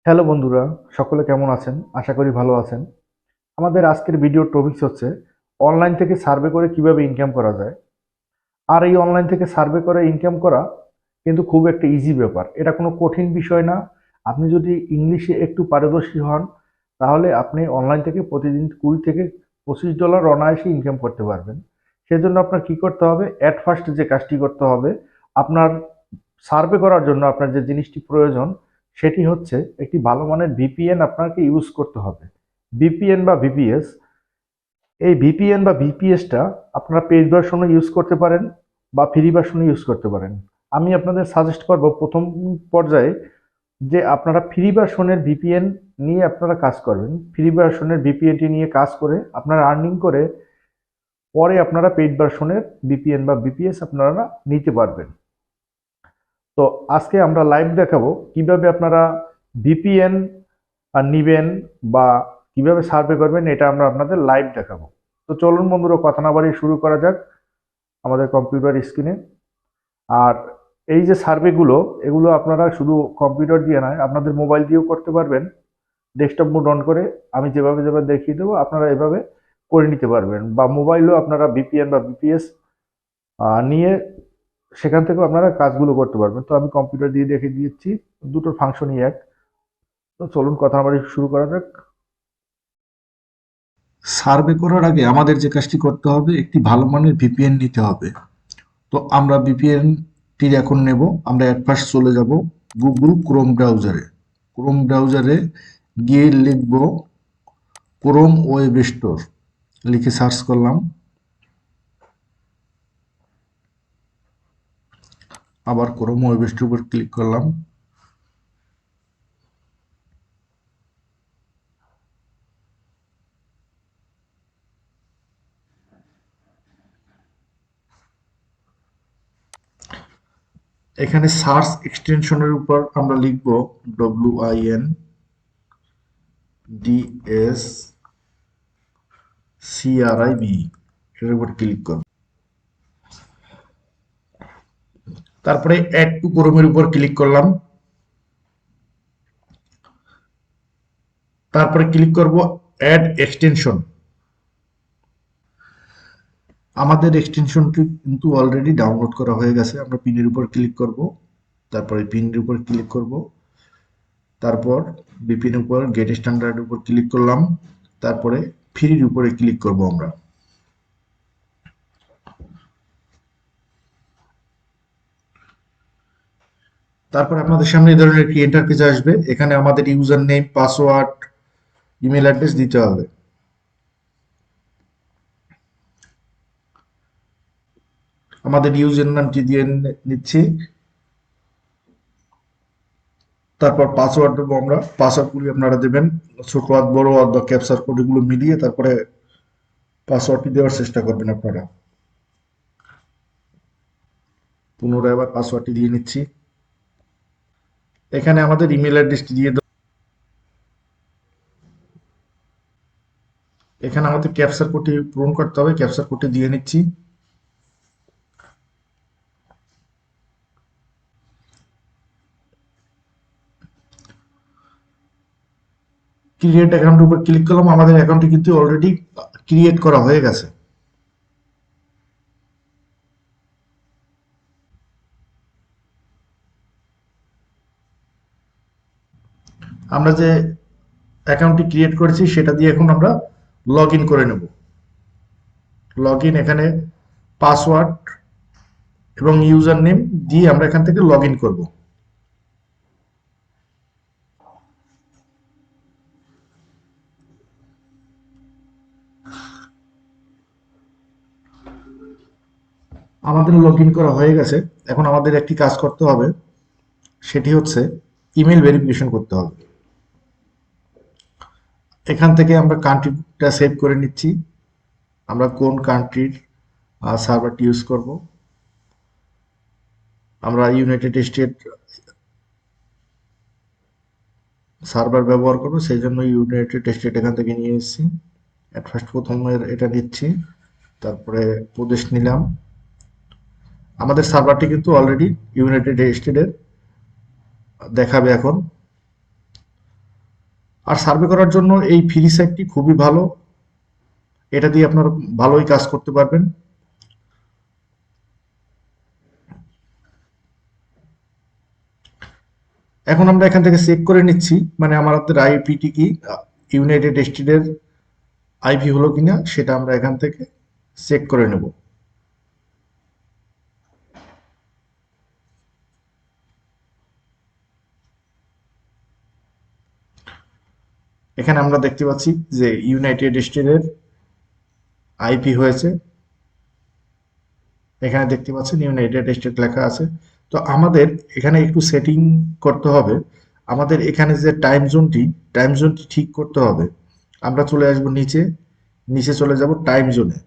Hello বন্ধুরা, সকলে কেমন আছেন? আশা করি ভালো আছেন। আমাদের আজকের ভিডিওর টপিকস হচ্ছে অনলাইন থেকে সার্ভে করে কিভাবে ইনকাম করা যায়। আর এই অনলাইন থেকে সার্ভে করে ইনকাম করা কিন্তু খুব একটা ইজি ব্যাপার। এটা কোনো কঠিন বিষয় না। আপনি যদি ইংলিশে একটু পারদর্শী হন, তাহলে আপনি অনলাইন থেকে প্রতিদিন $20 থেকে $25 অনায়াসে ইনকাম করতে পারবেন। সেজন্য আপনার কি করতে হবে? অ্যাট ফার্স্ট যে কাজটি করতে হবে, আপনার সার্ভে করার জন্য আপনার যে জিনিসটি প্রয়োজন সেটি হচ্ছে একটি ভালো মানের ভিপিএন আপনাকে ইউজ করতে হবে। ভিপিএন বা ভিপিএস, এই ভিপিএন বা ভিপিএসটা আপনারা পেইড ভার্সনে ইউজ করতে পারেন বা ফ্রি ভার্সনে ইউজ করতে পারেন। আমি আপনাদের সাজেস্ট করব প্রথম পর্যায়ে যে আপনারা ফ্রি ভার্সনের ভিপিএন নিয়ে আপনারা কাজ করবেন। ফ্রি ভার্সনের ভিপিএনটি নিয়ে কাজ করে আপনারা আর্নিং করে পরে আপনারা পেইড ভার্সনের ভিপিএন বা ভিপিএস আপনারা নিতে পারবেন। তো আজকে আমরা লাইভ দেখাবো কিভাবে আপনারা ভিপিএন নিবেন বা কিভাবে সার্ভে করবেন, এটা আমরা আপনাদের লাইভ দেখাবো। তো চলুন বন্ধুরা, কথা না বাড়িয়ে শুরু করা যাক আমাদের কম্পিউটার স্ক্রিনে। আর এই যে সার্ভেগুলো, এগুলো আপনারা শুধু কম্পিউটার দিয়ে নয়, আপনাদের মোবাইল দিয়েও করতে পারবেন। ডেস্কটপ মোড অন করে আমি যেভাবে যেভাবে দেখিয়ে দেবো আপনারা এভাবে করে নিতে পারবেন, বা মোবাইলেও আপনারা ভিপিএন বা ভিপিএস নিয়ে সেখান থেকেও আপনারা কাজগুলো করতে পারবেন। তো আমি কম্পিউটার দিয়ে দেখিয়ে দিচ্ছি, দুটোর ফাংশনই এক। তো চলুন কথা আমার শুরু করা যাক। সার্ভে করার আগে আমাদের যে কাজটি করতে হবে, একটি ভালো মানের ভিপিএন নিতে হবে। তো আমরা ভিপিএনটি এখন নেব। আমরা এট ফার্স্ট চলে যাব গুগল ক্রোম ব্রাউজারে। ক্রোম ব্রাউজারে গিয়ে লিখব ক্রোম ওয়েব স্টোর, লিখে সার্চ করলাম। আবার ক্রোম ওয়েব স্টোর উপর ক্লিক করলাম। এখানে সার্চ এক্সটেনশনের উপর আমরা লিখব WINDSCRIB, এর উপর ক্লিক করব। তারপরে অ্যাড টু ক্রোমের উপর ক্লিক করলাম। তারপরে ক্লিক করব অ্যাড এক্সটেনশন। আমাদের এক্সটেনশনটি কিন্তু অলরেডি ডাউনলোড করা হয়ে গেছে। আমরা পিনের উপর ক্লিক করব, তারপরে পিনের উপর ক্লিক করব, তারপর বিপিন উপর গেট স্ট্যান্ডার্ড উপর ক্লিক করলাম, তারপরে ফ্রির উপরে ক্লিক করব আমরা। তারপর আপনাদের সামনে এই ধরনের একটি ইন্টারফেস আসবে। এখানে আমাদের user name, password, email address দিতে হবে। আমাদের ইউজার নামটি দিয়ে নিচ্ছি। তারপর পাসওয়ার্ড দেবো আমরা। পাসওয়ার্ডগুলি আপনারা দেবেন, ছোট হাত বড় হাত বা ক্যাপচার কোড এগুলো মিলিয়ে তারপরে পাসওয়ার্ডটি দেওয়ার চেষ্টা করবেন আপনারা। পুনরায় আবার পাসওয়ার্ডটি দিয়ে নিচ্ছি। এখানে আমাদের ইমেল অ্যাড্রেসটি দিয়ে দেবো। এখানে আমাদের ক্যাপচার কোডটি পূরণ করতে হবে, ক্যাপচার কোডটি দিয়ে নিচ্ছি। ক্রিয়েট অ্যাকাউন্টের উপর ক্লিক করলাম। আমাদের অ্যাকাউন্টটি কিন্তু অলরেডি ক্রিয়েট করা হয়ে গেছে। আমরা যে অ্যাকাউন্টটি ক্রিয়েট করেছি সেটা দিয়ে এখন আমরা লগ ইন করে নেব। লগ ইন, এখানে পাসওয়ার্ড এবং ইউজার নেম দিয়ে আমরা এখান থেকে লগ ইন করবো। আমাদের লগ ইন করা হয়ে গেছে। এখন আমাদের একটি কাজ করতে হবে, সেটি হচ্ছে ইমেল ভেরিফিকেশন করতে হবে। এখান থেকে আমরা কান্ট্রিটা সেভ করে নিচ্ছি। আমরা কোন কান্ট্রির সার্ভারটি ইউজ করব। আমরা ইউনাইটেড স্টেট সার্ভার ব্যবহার করবো, সেই জন্য ইউনাইটেড স্টেট এখান থেকে নিয়ে এসেছি। অ্যাট ফার্স্ট প্রথমে এটা নিচ্ছি, তারপরে প্রদেশ নিলাম। আমাদের সার্ভারটি কিন্তু অলরেডি ইউনাইটেড স্টেটের দেখাবে এখন। আর সার্ভে করার জন্য এই ফ্রি সাইটটি খুবই ভালো, এটা দিয়ে আপনারা ভালোই কাজ করতে পারবেন। এখন আমরা এখান থেকে চেক করে নিচ্ছি, মানে আমাদের আইপিটি কি ইউনাইটেড স্টেটের আইপি হলো কিনা সেটা আমরা এখান থেকে চেক করে নেব। এখানে আমরা দেখতে পাচ্ছি যে ইউনাইটেড স্টেটের আইপি হয়েছে, এখানে দেখতে পাচ্ছেন ইউনাইটেড স্টেট লেখা আছে। তো আমাদের এখানে একটু সেটিং করতে হবে, আমাদের এখানে যে টাইম জোনটি ঠিক করতে হবে। আমরা চলে আসবো নিচে, নিচে চলে যাব টাইম জোনে।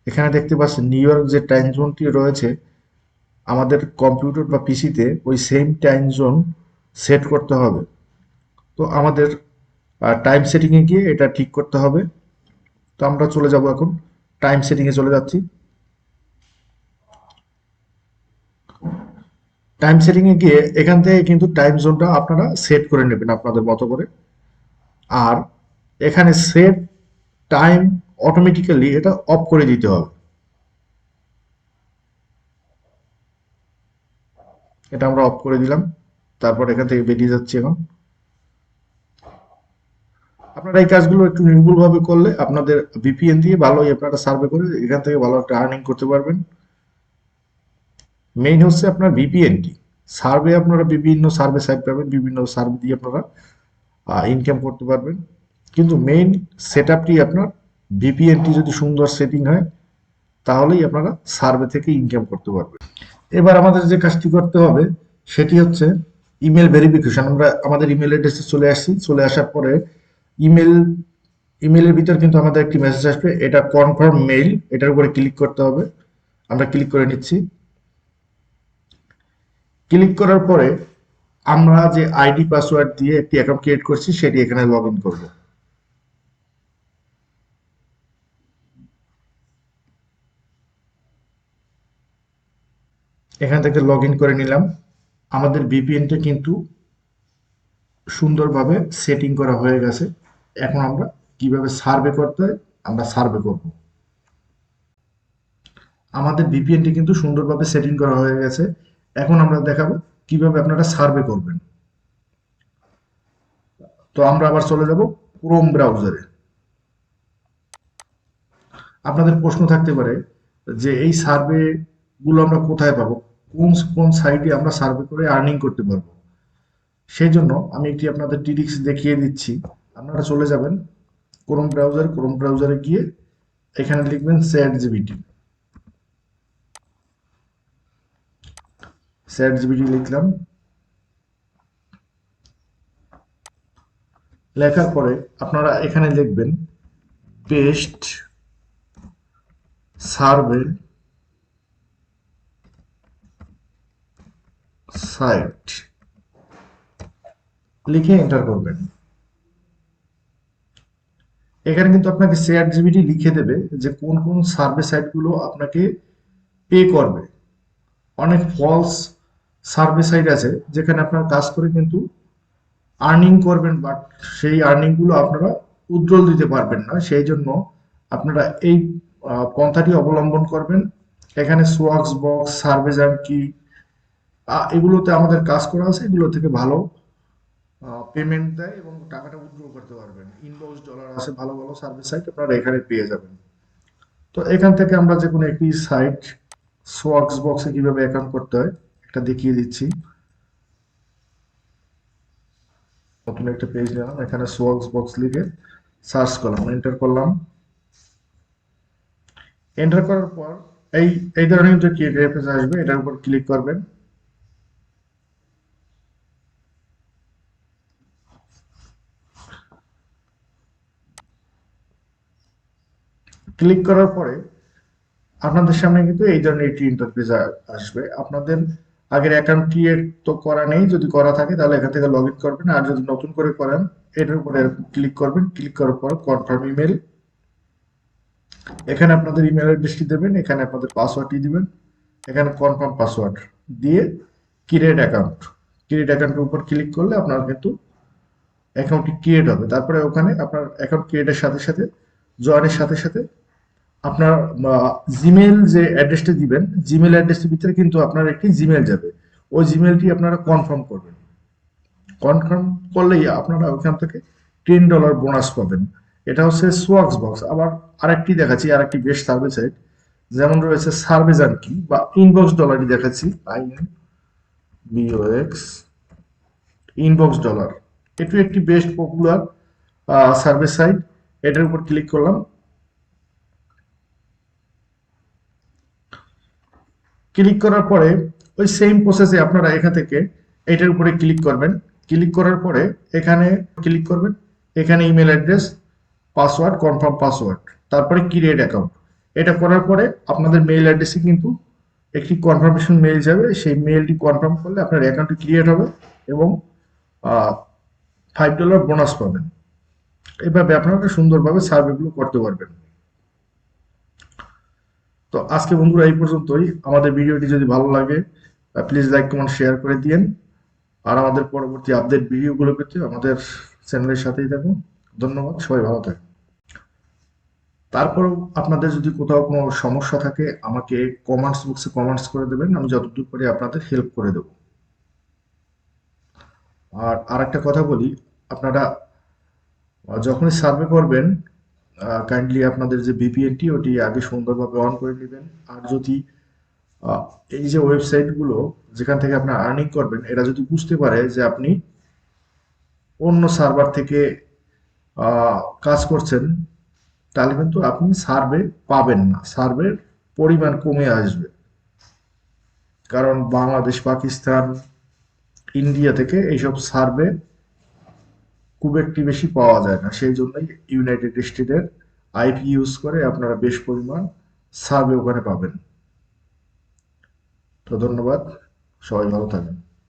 এখানে দেখতে পাচ্ছেন নিউ ইয়র্ক যে টাইম জোনটি রয়েছে আমাদের কম্পিউটার বা পিসিতে ওই সেম টাইম জোন সেট করতে হবে। তো আমাদের টাইম সেটিংয়ে গিয়ে এটা ঠিক করতে হবে। তো আমরা চলে যাব, এখন টাইম সেটিংয়ে চলে যাচ্ছি। টাইম সেটিংয়ে গিয়ে এখান থেকে কিন্তু টাইম জোনটা আপনারা সেট করে নেবেন আপনাদের মতো করে। আর এখানে সেট টাইম অটোমেটিক্যালি এটা অফ করে দিতে হবে। এটা আমরা অফ করে দিলাম, তারপর এখান থেকে বেরিয়ে যাচ্ছি। এখন আপনারা এই কাজগুলো একটু নির্ভুলভাবে করলে আপনাদের ভিপিএন দিয়ে ভালোই আপনারা সার্ভে করে এখান থেকে ভালো একটা আর্নিং করতে পারবেন। মেইন হচ্ছে আপনার ভিপিএনটি সার্ভে, আপনারা বিভিন্ন সার্ভে সাইট পাবেন, বিভিন্ন সার্ভে দিয়ে আপনারা ইনকাম করতে পারবেন। কিন্তু মেইন সেট আপটি আপনার ভিপিএনটি যদি সুন্দর সেটিং হয় তাহলেই আপনারা সার্ভে থেকে ইনকাম করতে পারবেন। এবার আমাদের যে কাজটি করতে হবে সেটি হচ্ছে ইমেল ভেরিফিকেশন। আমরা আমাদের ইমেল অ্যাড্রেসে চলে আসছি, চলে আসার পরে ইমেল ইমেলের ভিতর কিন্তু আমাদের একটি মেসেজ আসবে, এটা কনফার্ম মেইল, এটার উপরে ক্লিক করতে হবে। আমরা ক্লিক করে নিচ্ছি। ক্লিক করার পরে আমরা যে আইডি পাসওয়ার্ড দিয়ে একটি অ্যাকাউন্ট ক্রিয়েট করছি সেটি এখানে লগ ইন করবো। এখান থেকে লগ ইন করে নিলাম। আমাদের ভিপিএনটা কিন্তু সুন্দরভাবে সেটিং করা হয়ে গেছে। এখন আমরা কিভাবে সার্ভে করতে হয় আমরা সার্ভে করব। আমাদের ভিপিএনটি কিন্তু সুন্দরভাবে সেটিং করা হয়ে গেছে। এখন আমরা দেখাবো কিভাবে আপনারা সার্ভে করবেন। তো আমরা আবার চলে যাব ক্রোম ব্রাউজারে। আপনাদের প্রশ্ন থাকতে পারে যে এই সার্ভে গুলো আমরা কোথায় পাবো, কোন কোন সাইটে আমরা সার্ভে করে আর্নিং করতে পারবো। সেই জন্য আমি একটি আপনাদের ট্রিক্স দেখিয়ে দিচ্ছি। আপনারা চলে যাবেন ক্রোম ব্রাউজারে গিয়ে এখানে লিখবেন চ্যাট জিপিটি লিখলাম। লেখার পরে আপনারা এখানে লিখবেন পেস্ট সার্ভে সাইট, লিখে এন্টার করবেন। এখানে কিন্তু আপনাকে চ্যাট জিপিটি লিখে দেবে যে কোন কোন সার্ভে সাইটগুলো আপনাকে পে করবে। অনেক ফলস সার্ভে সাইট আছে যেখানে আপনারা কাজ করে কিন্তু আর্নিং করবেন, বাট সেই আর্নিং গুলো আপনারা উজ্জ্বল দিতে পারবেন না। সেই জন্য আপনারা এই পন্থাটি অবলম্বন করবেন। এখানে সোয়াক্স বক্স, সার্ভে জাঙ্কি, এগুলোতে আমাদের কাজ করা আছে, এগুলো থেকে ভালো পেমেন্ট দেয় এবং টাকাটা উইথড্র করতে পারবেন। ইনবক্স ডলার আছে, ভালো ভালো সার্ভিস সাইট আপনারা এখানে পেয়ে যাবেন। তো এখান থেকে আমরা যে কোনো একটি সাইট সোয়াক্স বক্সে কিভাবে অ্যাকাউন্ট করতে হয় এটা দেখিয়ে দিচ্ছি। নতুন একটা পেজ নিলাম, এখানে সোয়াক্স বক্স লিখে সার্চ করলাম, এন্টার করলাম। এন্টার করার পর এই এই ধরনের যে পেজ আসবে এটার উপর ক্লিক করবেন। ক্লিক করার পরে আপনাদের সামনে কিন্তু এই ধরনের একটি ইন্টারফেস আসবে। আপনাদের আগের অ্যাকাউন্ট ক্রিয়েট তো করা নেই, যদি করা থাকে তাহলে এখান থেকে লগ ইন করবেন, আর যদি নতুন করে করেন এটার উপরে ক্লিক করবেন। ক্লিক করার পর কনফার্ম ইমেল, এখানে আপনাদের ইমেল অ্যাড্রেসটি দেবেন, এখানে আপনাদের পাসওয়ার্ডটি দিবেন, এখানে কনফার্ম পাসওয়ার্ড দিয়ে ক্রিয়েট অ্যাকাউন্টের উপর ক্লিক করলে আপনারা কিন্তু অ্যাকাউন্টটি ক্রিয়েট হবে। তারপরে ওখানে আপনার অ্যাকাউন্ট ক্রিয়েটের সাথে সাথে জয়েনের সাথে সাথে আপনার জিমেল যে অ্যাড্রেসটা দিবেন, জিমেল অ্যাড্রেসের ভিতরে কিন্তু আপনার একটি জিমেল যাবে। ওই জিমেলটি আপনারা কনফার্ম করবেন। কনফার্ম করলেই আপনারা ওখান থেকে $10 বোনাস পাবেন। এটা হচ্ছে সোয়াক্স বক্স। আবার আরেকটি দেখাচ্ছি, আরেকটি বেস্ট সার্ভিস সাইট, যেমন রয়েছে সার্ভেজান কি বা ইনবক্স ডলারই দেখাচ্ছি, INBOX ইনবক্স ডলার। এটি একটি বেস্ট পপুলার সার্ভিস সাইট। এটার উপর ক্লিক করলাম। ক্লিক করার পরে ওই সেম প্রসেসে আপনারা এখান থেকে এটার উপরে ক্লিক করবেন। ক্লিক করার পরে এখানে ক্লিক করবেন, এখানে email address, password, confirm password, তারপরে ক্রিয়েট অ্যাকাউন্ট। এটা করার পরে আপনাদের মেইল অ্যাড্রেসে কিন্তু একটি কনফার্মেশন মেইল যাবে। সেই মেইলটি কনফার্ম করলে আপনার অ্যাকাউন্টটি ক্রিয়েট হবে এবং $5 বোনাস পাবেন। এভাবে আপনারা সুন্দরভাবে সার্ভেগুলো করতে পারবেন। তো আজকে বন্ধুরা এই পর্যন্তই। আমাদের ভিডিওটি যদি ভালো লাগে প্লিজ লাইক, কমেন্ট, শেয়ার করে দিন। আর আমাদের পরবর্তী আপডেট ভিডিওগুলো পেতে আমাদের চ্যানেলের সাথেই থাকুন। ধন্যবাদ, সবাই ভালো থাকুন। তারপরেও আপনাদের যদি কোথাও কোনো সমস্যা থাকে আমাকে কমেন্টস বক্সে কমেন্টস করে দেবেন, আমি যতদূর পারি আপনাদের হেল্প করে দেব। আর আরেকটা কথা বলি, আপনারা যখনই সার্ভে করবেন কাইন্ডলি আপনাদের যে ভিপিএনটি ওটি আগে সুন্দরভাবে অন করে নেবেন। আর যদি এই যে ওয়েবসাইটগুলো যেখান থেকে আপনার আর্নিং করবেন, এরা যদি বুঝতে পারে যে আপনি অন্য সার্ভার থেকে কাজ করছেন, তাহলে কিন্তু আপনি সার্ভে পাবেন না, সার্ভের পরিমাণ কমে আসবে। কারণ বাংলাদেশ, পাকিস্তান, ইন্ডিয়া থেকে এইসব সার্ভে খুব একটি বেশি পাওয়া যায় না। সেই জন্যই ইউনাইটেড স্টেটের আইপি ইউজ করে আপনারা বেশ পরিমাণ সার্ভে ওখানে পাবেন। তো ধন্যবাদ, সবাই ভালো থাকেন।